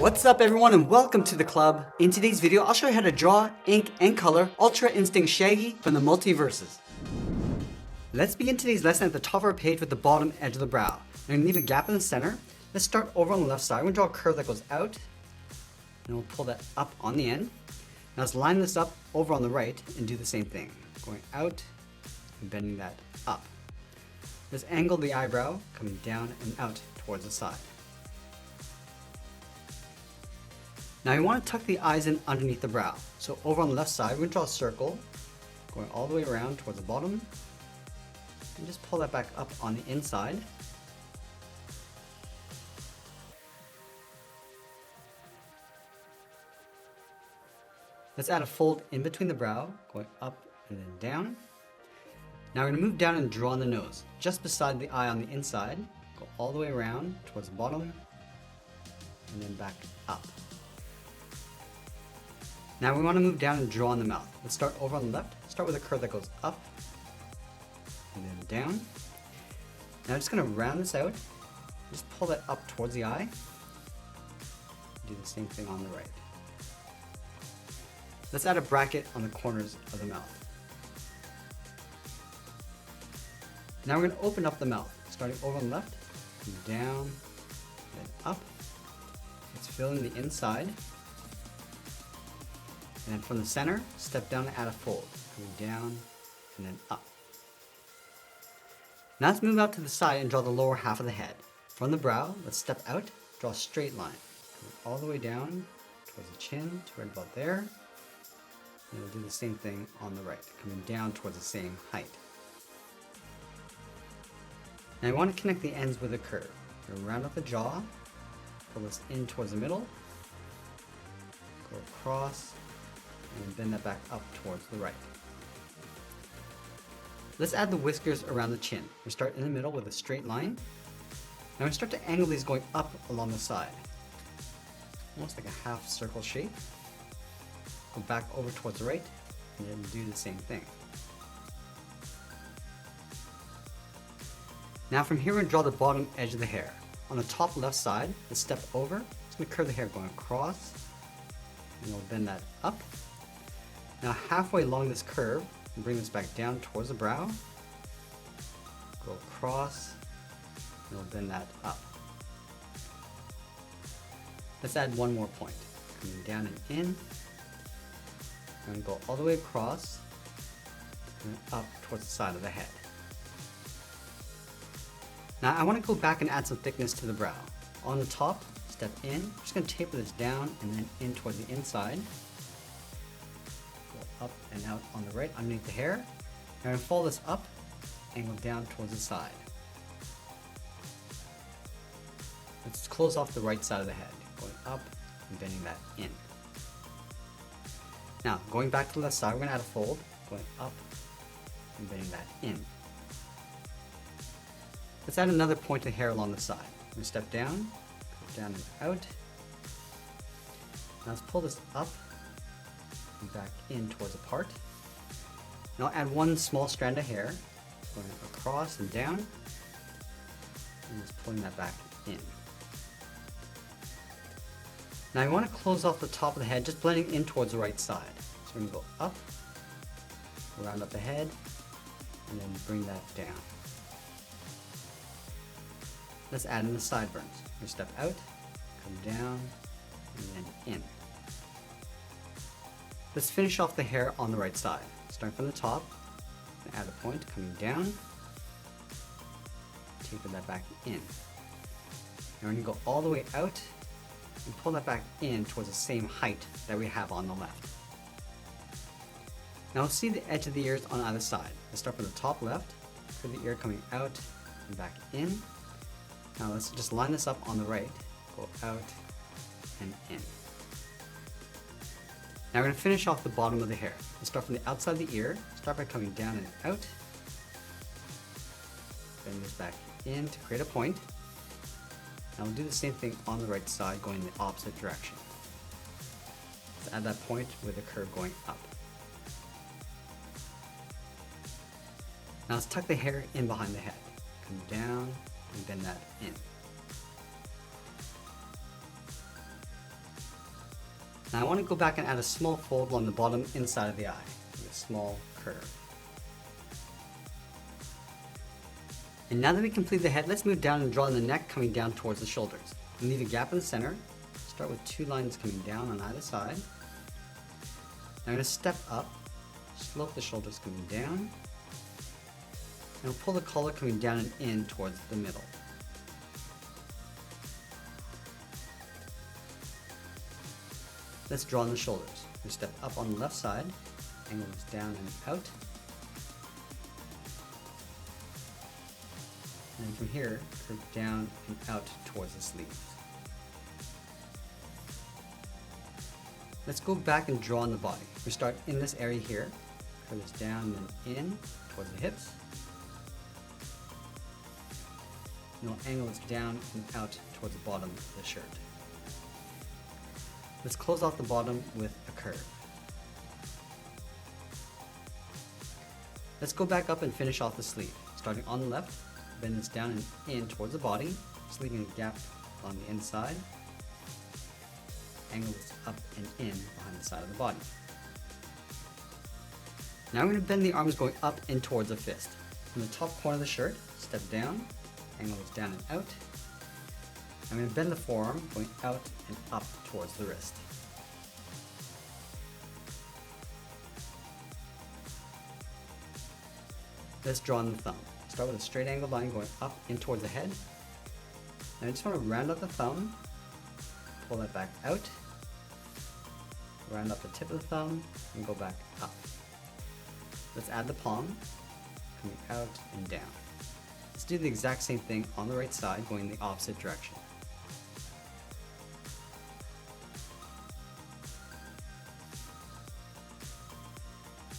What's up everyone and welcome to the club. In today's video, I'll show you how to draw, ink, and color Ultra Instinct Shaggy from the MultiVersus. Let's begin today's lesson at the top of our page with the bottom edge of the brow. I'm gonna leave a gap in the center. Let's start over on the left side. I'm gonna draw a curve that goes out, and we'll pull that up on the end. Now let's line this up over on the right and do the same thing. Going out and bending that up. Let's angle the eyebrow coming down and out towards the side. Now you want to tuck the eyes in underneath the brow. So over on the left side, we're going to draw a circle going all the way around towards the bottom. And just pull that back up on the inside. Let's add a fold in between the brow, going up and then down. Now we're going to move down and draw on the nose, just beside the eye on the inside. Go all the way around towards the bottom, and then back up. Now we want to move down and draw on the mouth. Let's start over on the left. Start with a curve that goes up, and then down. Now I'm just going to round this out. Just pull that up towards the eye. Do the same thing on the right. Let's add a bracket on the corners of the mouth. Now we're going to open up the mouth, starting over on the left, down, then up. Let's fill in the inside. And then from the center, step down and add a fold, coming down and then up. Now let's move out to the side and draw the lower half of the head. From the brow, let's step out, draw a straight line, coming all the way down towards the chin, to right about there. And we'll do the same thing on the right, coming down towards the same height. Now you want to connect the ends with a curve. You'll round up the jaw, pull this in towards the middle, go across, and bend that back up towards the right. Let's add the whiskers around the chin. We start in the middle with a straight line. Now we start to angle these going up along the side. Almost like a half circle shape. Go back over towards the right, and then do the same thing. Now from here, we're going to draw the bottom edge of the hair. On the top left side, let's step over. It's going to curve the hair going across, and we'll bend that up. Now halfway along this curve, we'll bring this back down towards the brow. Go across, and we'll bend that up. Let's add one more point. Coming down and in. And go all the way across, and up towards the side of the head. Now I want to go back and add some thickness to the brow. On the top, step in. I'm just going to taper this down and then in towards the inside. Go up and out on the right underneath the hair. Now I'm going to fold this up and go down towards the side. Let's close off the right side of the head, going up and bending that in. Now, going back to the left side, we're going to add a fold, going up and bending that in. Let's add another point of hair along the side. We're going to step down, go down and out. Now let's pull this up and back in towards the part. Now I'll add one small strand of hair, going across and down, and just pulling that back in. Now I want to close off the top of the head, just blending in towards the right side. So we're going to go up, round up the head, and then bring that down. Let's add in the sideburns. We step out, come down, and then in. Let's finish off the hair on the right side. Starting from the top, add a point coming down, taper that back in. And we're going to go all the way out and pull that back in towards the same height that we have on the left. Now we'll see the edge of the ears on either side. Let's start from the top left, curve the ear coming out and back in. Now let's just line this up on the right, go out and in. Now we're going to finish off the bottom of the hair. Let's start from the outside of the ear, start by coming down and out. Bend this back in to create a point. Now we'll do the same thing on the right side, going in the opposite direction. Let's add that point with a curve going up. Now let's tuck the hair in behind the head. Come down and bend that in. Now I want to go back and add a small fold along the bottom inside of the eye, with a small curve. And now that we complete the head, let's move down and draw the neck coming down towards the shoulders. And leave a gap in the center. Start with 2 lines coming down on either side. Now I'm going to step up, slope the shoulders coming down, and we'll pull the collar coming down and in towards the middle. Let's draw on the shoulders. We step up on the left side, angle this down and out. And from here, curve down and out towards the sleeves. Let's go back and draw on the body. We start in this area here, curve this down and in towards the hips. And we'll angle this down and out towards the bottom of the shirt. Let's close off the bottom with a curve. Let's go back up and finish off the sleeve. Starting on the left, bend this down and in towards the body, just leaving a gap on the inside. Angle this up and in behind the side of the body. Now we're going to bend the arms going up and towards a fist. From the top corner of the shirt, step down, angle this down and out. I'm going to bend the forearm going out and up towards the wrist. Let's draw on the thumb. Start with a straight angled line going up in towards the head. And I just want to round up the thumb, pull that back out, round up the tip of the thumb, and go back up. Let's add the palm, coming out and down. Let's do the exact same thing on the right side, going the opposite direction.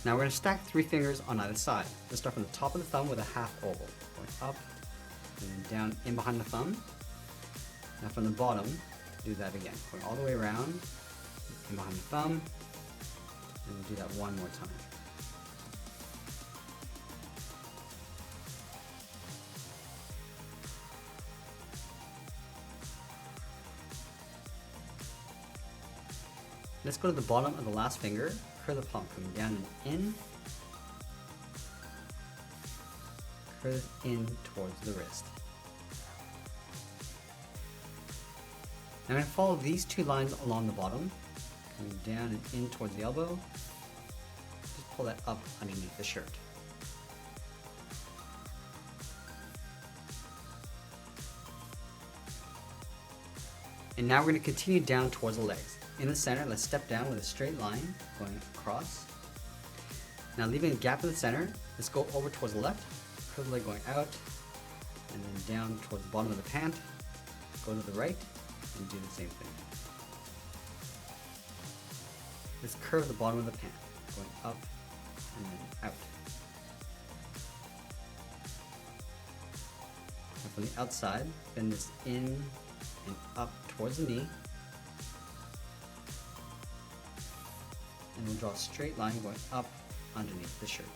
Now we're going to stack 3 fingers on either side. Let's start from the top of the thumb with a half oval, going up and then down in behind the thumb. Now from the bottom, do that again, going all the way around, in behind the thumb, and we'll do that one more time. Let's go to the bottom of the last finger, curve the palm coming down and in, curve in towards the wrist. Now I'm going to follow these 2 lines along the bottom, coming down and in towards the elbow. Just pull that up underneath the shirt. And now we're going to continue down towards the legs. In the center, let's step down with a straight line going across. Now leaving a gap in the center, let's go over towards the left, curve the leg going out, and then down towards the bottom of the pant, go to the right, and do the same thing. Let's curve the bottom of the pant, going up and then out. And from the outside, bend this in and up towards the knee. And we'll draw a straight line going up underneath the shirt.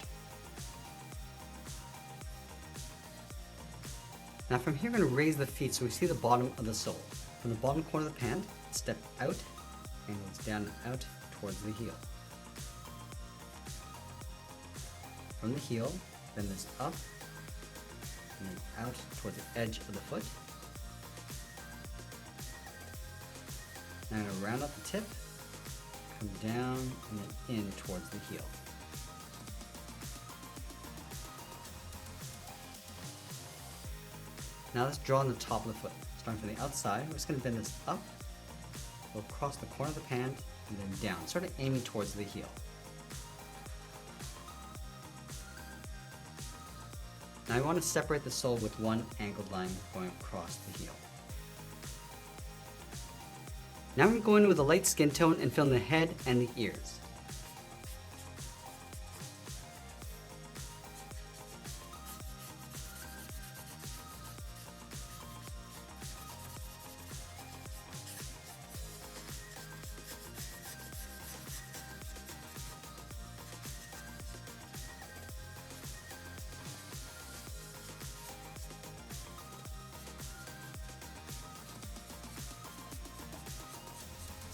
Now from here, we're going to raise the feet so we see the bottom of the sole. From the bottom corner of the pant, step out, angle this down and out towards the heel. From the heel, bend this up, and then out towards the edge of the foot. Now I'm going to round up the tip, come down and then in towards the heel. Now let's draw on the top of the foot. Starting from the outside, we're just going to bend this up, go across the corner of the pant, and then down, sort of aiming towards the heel. Now I want to separate the sole with one angled line going across the heel. Now I'm going in with a light skin tone and fill in the head and the ears.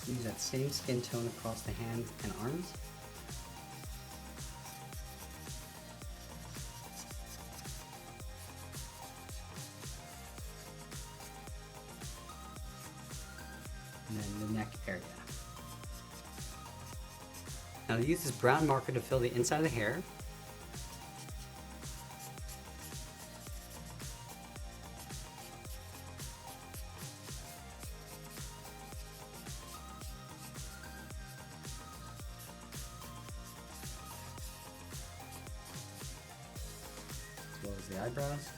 Use that same skin tone across the hands and arms. And then the neck area. Now use this brown marker to fill the inside of the hair. As well as the eyebrows.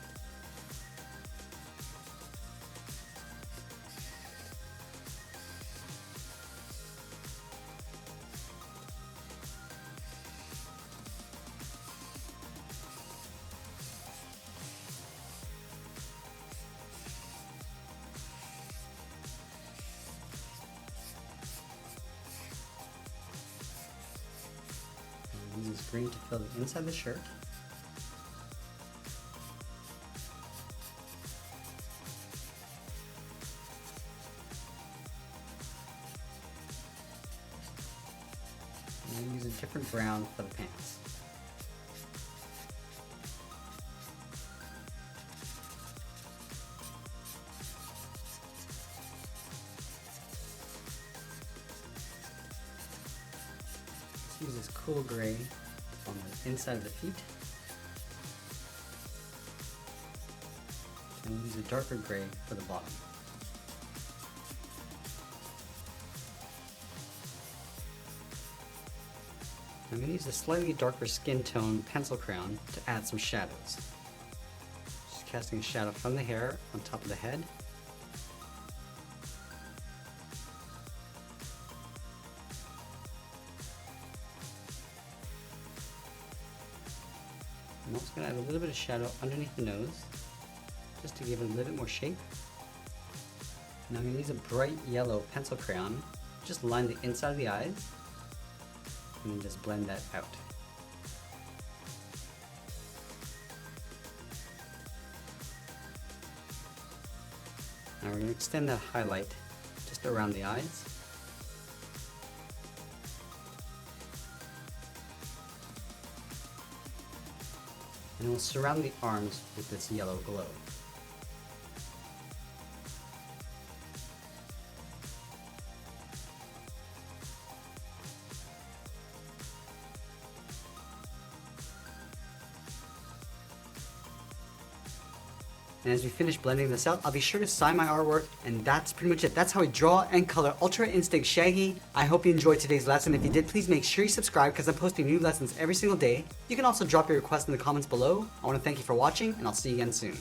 Use this green to fill the inside of the shirt. And then use a different brown for the pants. Use this cool gray on the inside of the feet. And use a darker gray for the bottom. I'm going to use a slightly darker skin tone pencil crayon to add some shadows. Just casting a shadow from the hair on top of the head. I'm also going to add a little bit of shadow underneath the nose, just to give it a little bit more shape. Now I'm going to use a bright yellow pencil crayon, just line the inside of the eyes, and then just blend that out. Now we're going to extend that highlight just around the eyes. And we'll surround the arms with this yellow glow. And as we finish blending this out, I'll be sure to sign my artwork, and that's pretty much it. That's how I draw and color Ultra Instinct Shaggy. I hope you enjoyed today's lesson. If you did, please make sure you subscribe because I'm posting new lessons every single day. You can also drop your requests in the comments below. I want to thank you for watching, and I'll see you again soon.